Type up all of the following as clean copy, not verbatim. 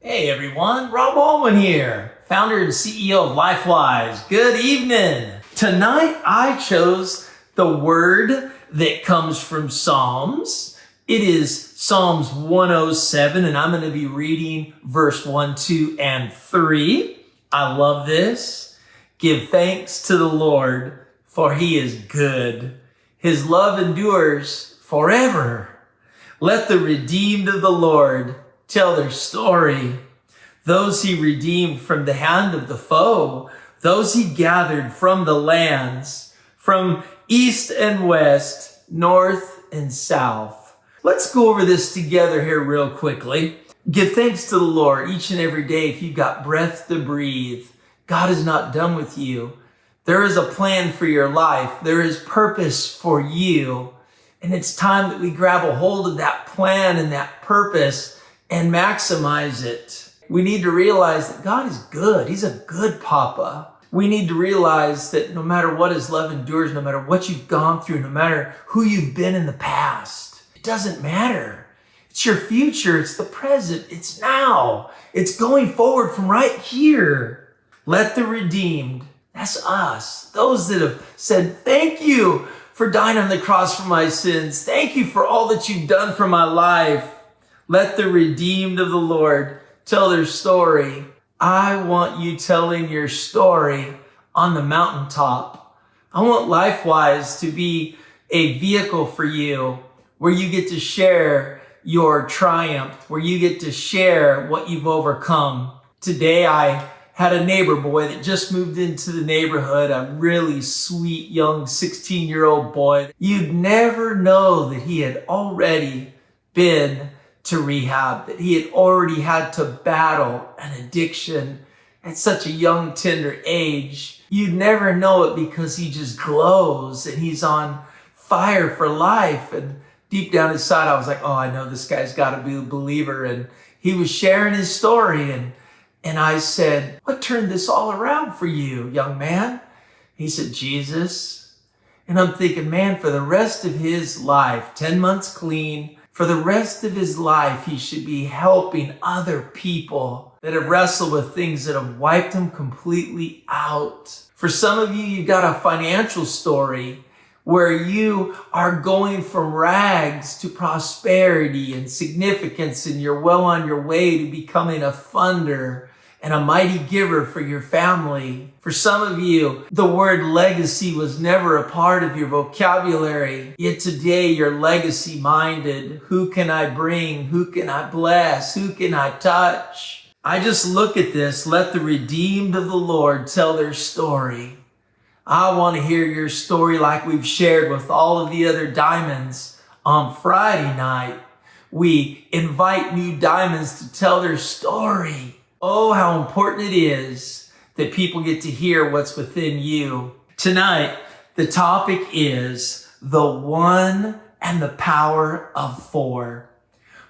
Hey everyone, Rob Baldwin here, founder and CEO of LifeWise. Good evening. Tonight I chose the word that comes from Psalms. It is Psalms 107, and I'm going to be reading verse 1, 2, and 3. I love this. Give thanks to the Lord, for he is good. His love endures forever. Let the redeemed of the Lord tell their story. Those he redeemed from the hand of the foe, those he gathered from the lands, from east and west, north and south. Let's go over this together here real quickly. Give thanks to the Lord each and every day if you've got breath to breathe. God is not done with you. There is a plan for your life. There is purpose for you. And it's time that we grab a hold of that plan and that purpose and maximize it. We need to realize that God is good. He's a good Papa. We need to realize that no matter what his love endures, no matter what you've gone through, no matter who you've been in the past, it doesn't matter. It's your future. It's the present. It's now. It's going forward from right here. Let the redeemed, that's us, those that have said, thank you for dying on the cross for my sins. Thank you for all that you've done for my life. Let the redeemed of the Lord tell their story. I want you telling your story on the mountaintop. I want LifeWise to be a vehicle for you where you get to share your triumph, where you get to share what you've overcome. Today, I had a neighbor boy that just moved into the neighborhood, a really sweet young 16-year-old boy. You'd never know that he had already been to rehab, that he had already had to battle an addiction at such a young, tender age. You'd never know it because he just glows and he's on fire for life. And deep down inside, I was like, oh, I know this guy's got to be a believer. And he was sharing his story, and I said, what turned this all around for you, young man? He said, Jesus. And I'm thinking, man, for the rest of his life, 10 months clean, for the rest of his life, he should be helping other people that have wrestled with things that have wiped him completely out. For some of you, you've got a financial story where you are going from rags to prosperity and significance, and you're well on your way to becoming a funder and a mighty giver for your family. For some of you, the word legacy was never a part of your vocabulary, yet today you're legacy minded. Who can I bring? Who can I bless? Who can I touch? I just look at this. Let the redeemed of the Lord tell their story. I want to hear your story like we've shared with all of the other diamonds on Friday night. We invite new diamonds to tell their story. Oh, how important it is that people get to hear what's within you. Tonight, the topic is the one and the power of four.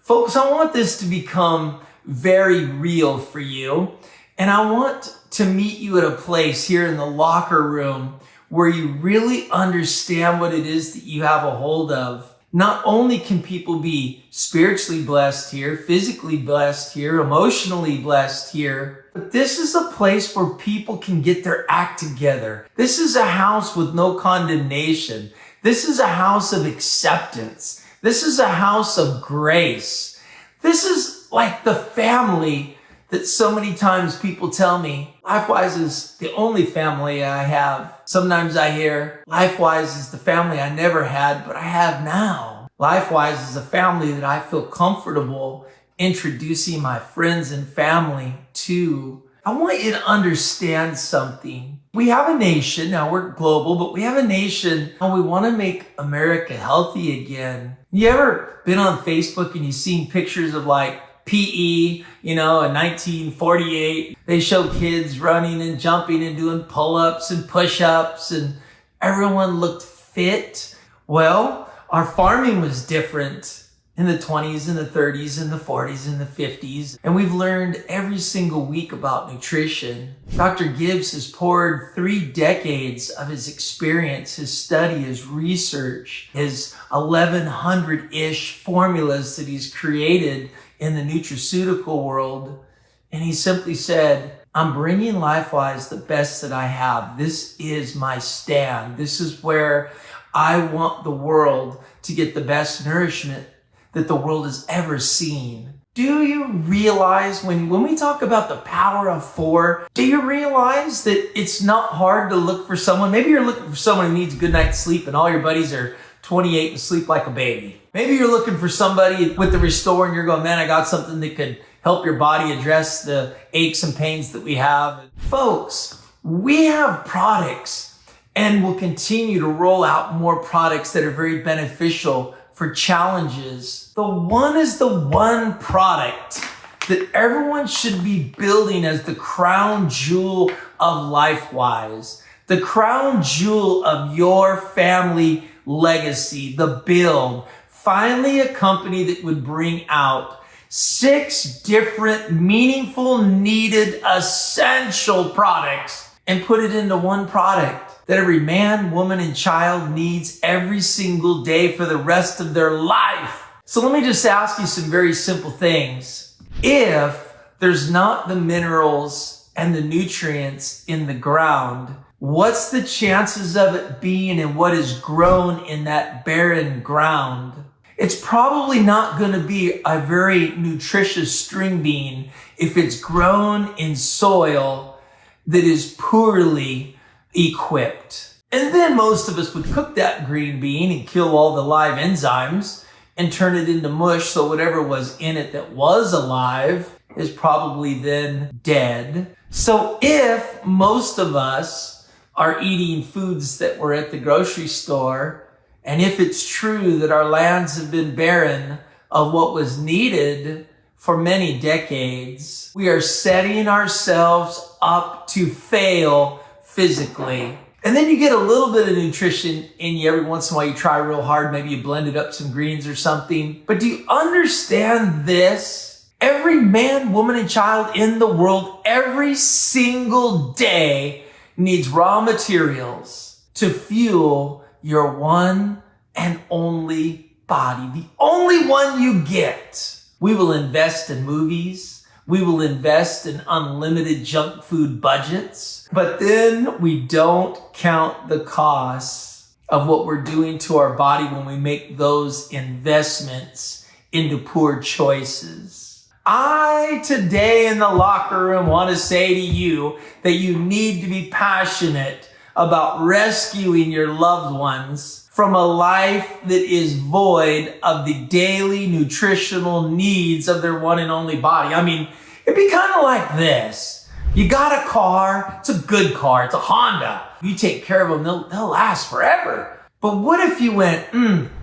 Folks, I want this to become very real for you. And I want to meet you at a place here in the locker room where you really understand what it is that you have a hold of. Not only can people be spiritually blessed here, physically blessed here, emotionally blessed here, but this is a place where people can get their act together. This is a house with no condemnation. This is a house of acceptance. This is a house of grace. This is like the family that so many times people tell me, LifeWise is the only family I have. Sometimes I hear, LifeWise is the family I never had, but I have now. LifeWise is a family that I feel comfortable introducing my friends and family to. I want you to understand something. We have a nation, now we're global, but we have a nation and we want to make America healthy again. You ever been on Facebook and you've seen pictures of like PE, in 1948, they show kids running and jumping and doing pull-ups and push-ups and everyone looked fit. Well, our farming was different in the 20s and the 30s and the 40s and the 50s. And we've learned every single week about nutrition. Dr. Gibbs has poured 3 decades of his experience, his study, his research, his 1,100-ish formulas that he's created in the nutraceutical world And he simply said, I'm bringing LifeWise the best that I have. This is my stand. This is where I want the world to get the best nourishment that the world has ever seen. Do you realize when we talk about the power of 4, do you realize that it's not hard to look for someone? Maybe you're looking for someone who needs a good night's sleep and all your buddies are 28 and sleep like a baby. Maybe you're looking for somebody with the Restore and you're going, man, I got something that could help your body address the aches and pains that we have. Folks, we have products and will continue to roll out more products that are very beneficial for challenges. The one is the one product that everyone should be building as the crown jewel of LifeWise, the crown jewel of your family legacy, the build. Finally, a company that would bring out 6 different meaningful, needed, essential products and put it into one product that every man, woman, and child needs every single day for the rest of their life. So let me just ask you some very simple things. If there's not the minerals and the nutrients in the ground, what's the chances of it being in what is grown in that barren ground? It's probably not going to be a very nutritious string bean if it's grown in soil that is poorly equipped. And then most of us would cook that green bean and kill all the live enzymes and turn it into mush, so whatever was in it that was alive is probably then dead. So if most of us are eating foods that were at the grocery store, and if it's true that our lands have been barren of what was needed for many decades, we are setting ourselves up to fail physically. And then you get a little bit of nutrition in you every once in a while. You try real hard. Maybe you blended up some greens or something. But do you understand this? Every man, woman, and child in the world every single day needs raw materials to fuel your one and only body, the only one you get. We will invest in movies. We will invest in unlimited junk food budgets, but then we don't count the costs of what we're doing to our body when we make those investments into poor choices. I today in the locker room want to say to you that you need to be passionate about rescuing your loved ones from a life that is void of the daily nutritional needs of their one and only body. I mean, it'd be kind of like this. You got a car, it's a good car, it's a Honda. You take care of them, they'll last forever. But what if you went,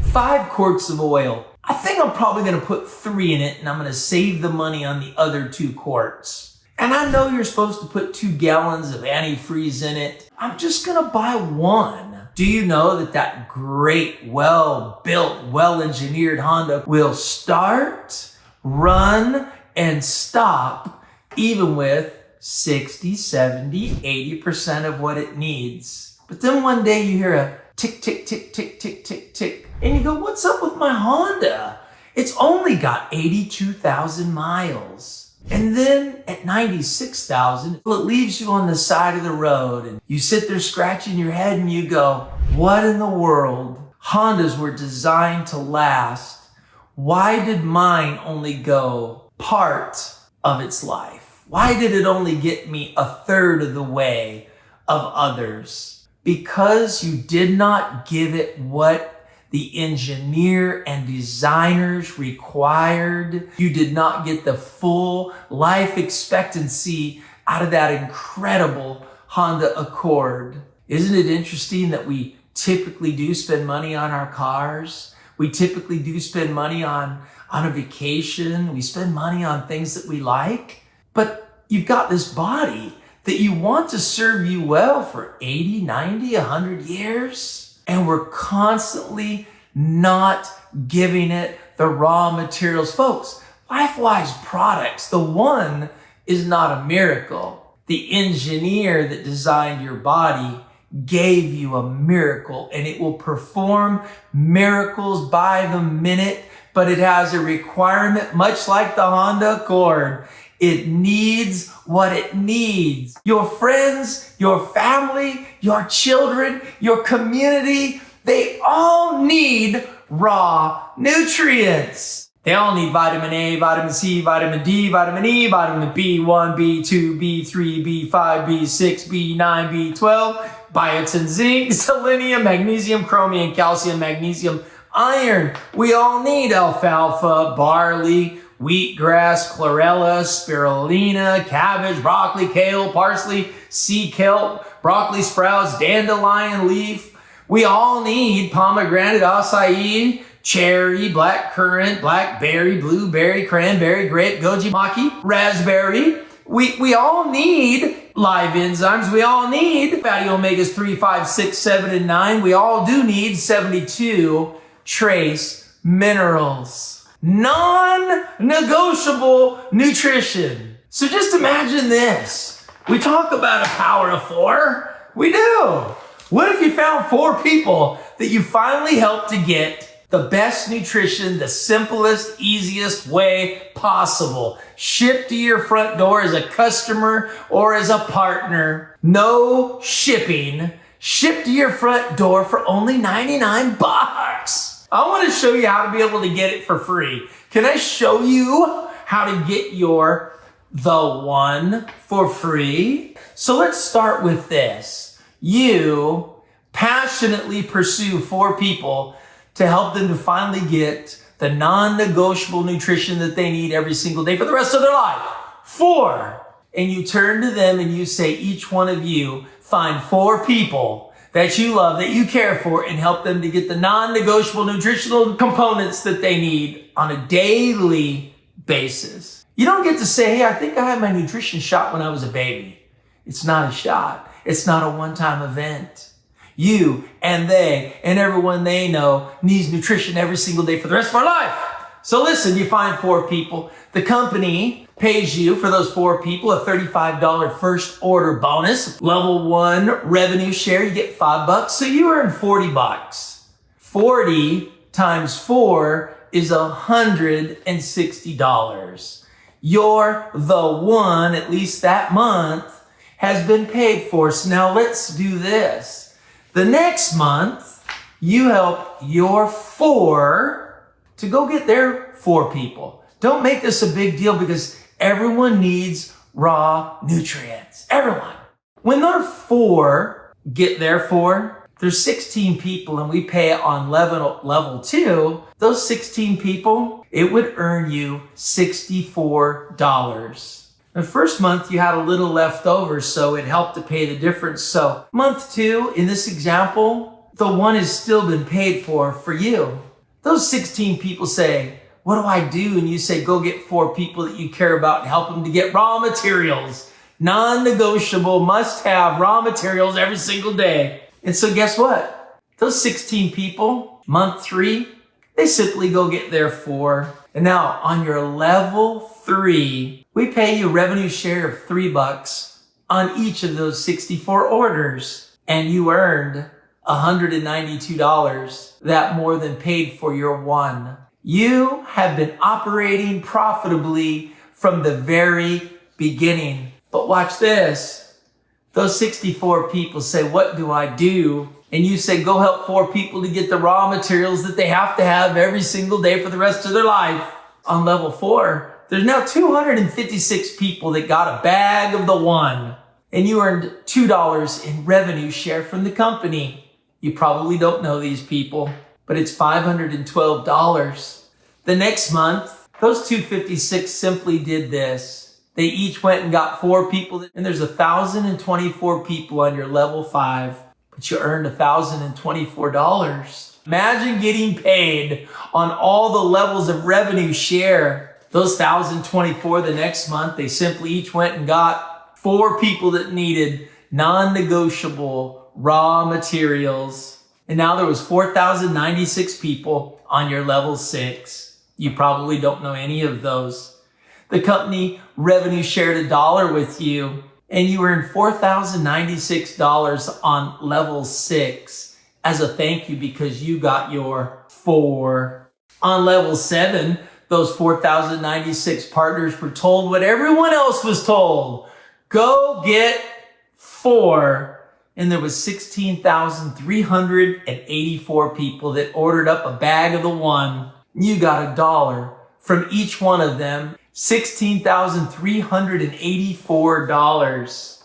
5 quarts of oil. I think I'm probably gonna put 3 in it and I'm gonna save the money on the other 2 quarts. And I know you're supposed to put 2 gallons of antifreeze in it. I'm just gonna buy 1. Do you know that great, well-built, well-engineered Honda will start, run, and stop even with 60, 70, 80% of what it needs? But then one day you hear a tick, tick, tick, tick, tick, tick, tick, and you go, what's up with my Honda? It's only got 82,000 miles. And then at 96,000, it leaves you on the side of the road and you sit there scratching your head and you go, what in the world? Hondas were designed to last. Why did mine only go part of its life? Why did it only get me 1/3 of the way of others? Because you did not give it what the engineer and designers required. You did not get the full life expectancy out of that incredible Honda Accord. Isn't it interesting that we typically do spend money on our cars? We typically do spend money on a vacation. We spend money on things that we like. But you've got this body that you want to serve you well for 80, 90, 100 years. And we're constantly not giving it the raw materials. Folks, LifeWise products, the one is not a miracle. The engineer that designed your body gave you a miracle, and it will perform miracles by the minute, but it has a requirement, much like the Honda Accord. It needs what it needs. Your friends, your family, your children, your community, they all need raw nutrients. They all need vitamin A, vitamin C, vitamin D, vitamin E, vitamin B1, B2, B3, B5, B6, B9, B12, biotin, zinc, selenium, magnesium, chromium, calcium, magnesium, iron. We all need alfalfa, barley, wheatgrass, chlorella, spirulina, cabbage, broccoli, kale, parsley, sea kelp, broccoli sprouts, dandelion leaf. We all need pomegranate, acai, cherry, blackcurrant, blackberry, blueberry, cranberry, grape, goji, maki, raspberry. We all need live enzymes. We all need fatty omegas 3, 5, 6, 7, and 9. We all do need 72 trace minerals. Non-negotiable nutrition. So just imagine this. We talk about a power of 4. We do. What if you found 4 people that you finally helped to get the best nutrition, the simplest, easiest way possible, shipped to your front door as a customer or as a partner? No shipping, shipped to your front door for only 99 bucks. I want to show you how to be able to get it for free. Can I show you how to get your The One for free? So let's start with this. You passionately pursue 4 people to help them to finally get the non-negotiable nutrition that they need every single day for the rest of their life. 4. And you turn to them and you say, each one of you find 4 people that you love, that you care for, and help them to get the non-negotiable nutritional components that they need on a daily basis. You don't get to say, hey, I think I had my nutrition shot when I was a baby. It's not a shot. It's not a one-time event. You and they and everyone they know needs nutrition every single day for the rest of our life. So listen, you find 4 people. The company pays you for those 4 people a $35 first order bonus. Level 1 revenue share, you get $5. So you earn 40 bucks. 40 times 4 is $160. You're the one, at least that month, has been paid for. So now let's do this. The next month, you help your 4 to go get their 4 people. Don't make this a big deal because everyone needs raw nutrients. Everyone. When their 4 get their 4, there's 16 people and we pay it on level 2. Those 16 people, it would earn you $64. The first month you had a little left over, so it helped to pay the difference. So month 2, in this example, the 1 has still been paid for you. Those 16 people say, what do I do? And you say, go get 4 people that you care about and help them to get raw materials. Non-negotiable, must-have raw materials every single day. And so guess what? Those 16 people, month 3, they simply go get their 4. And now on your level 3, we pay you a revenue share of $3 on each of those 64 orders. And you earned $192. That more than paid for your 1. You have been operating profitably from the very beginning. But watch this. Those 64 people say, what do I do? And you say, go help 4 people to get the raw materials that they have to have every single day for the rest of their life. On level 4, there's now 256 people that got a bag of the 1. And you earned $2 in revenue share from the company. You probably don't know these people, but it's $512. The next month, those 256 simply did this. They each went and got 4 people, and there's 1,024 people on your level 5, but you earned $1,024. Imagine getting paid on all the levels of revenue share. Those 1,024 the next month, they simply each went and got 4 people that needed non-negotiable raw materials. And now there was 4,096 people on your level 6. You probably don't know any of those. The company revenue shared $1 with you, and you earned $4,096 on level 6 as a thank you because you got your 4. On level 7, those 4,096 partners were told what everyone else was told. Go get 4. And there was 16,384 people that ordered up a bag of the 1. You got $1 from each one of them. $16,384.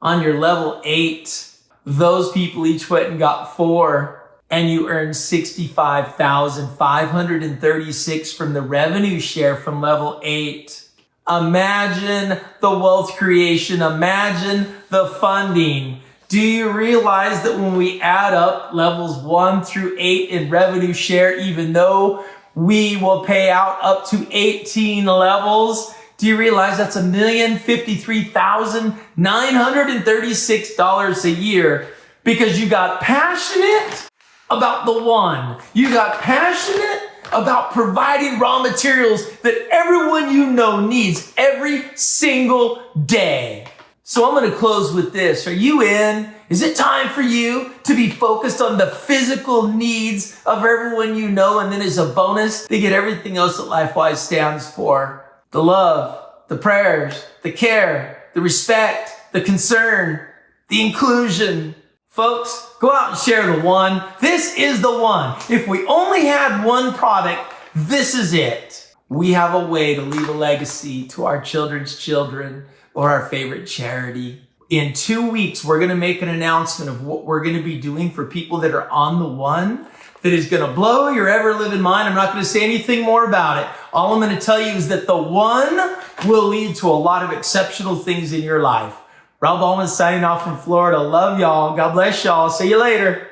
On your level 8, those people each went and got 4. And you earned $65,536 from the revenue share from level 8. Imagine the wealth creation. Imagine the funding. Do you realize that when we add up levels 1 through 8 in revenue share, even though we will pay out up to 18 levels, do you realize that's $1,053,936 a year because you got passionate about the 1. You got passionate about providing raw materials that everyone you know needs every single day. So I'm going to close with this. Are you in? Is it time for you to be focused on the physical needs of everyone you know? And then as a bonus, they get everything else that LifeWise stands for. The love, the prayers, the care, the respect, the concern, the inclusion. Folks, go out and share the 1. This is the 1. If we only had one product, this is it. We have a way to leave a legacy to our children's children or our favorite charity. In 2 weeks, we're going to make an announcement of what we're going to be doing for people that are on the 1 that is going to blow your ever-living mind. I'm not going to say anything more about it. All I'm going to tell you is that the 1 will lead to a lot of exceptional things in your life. Rob Ballman signing off from Florida. Love y'all. God bless y'all. See you later.